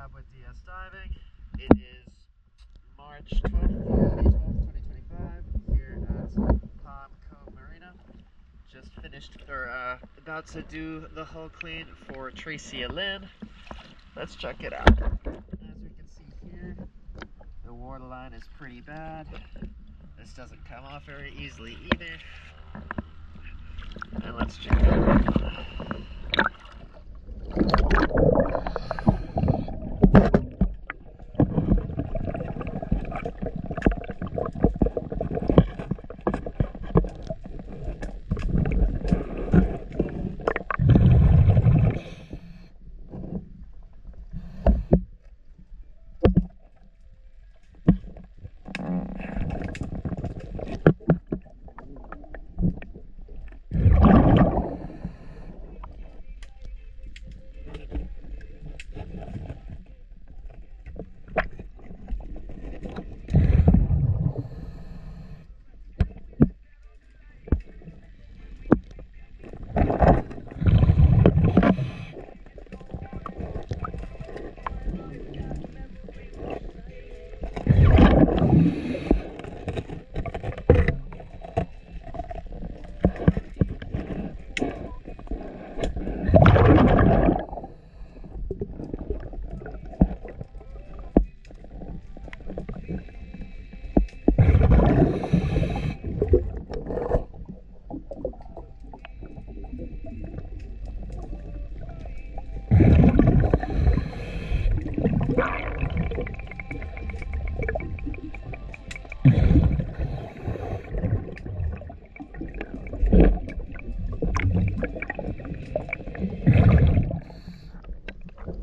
job with DS Diving. It is March 12th, 2025, here at Palm Cove Marina. Just finished, or about to do the hull clean for Tracia Lynn. Let's check it out. As we can see here, the waterline is pretty bad. This doesn't come off very easily either. And let's check it out.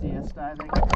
DS Diving.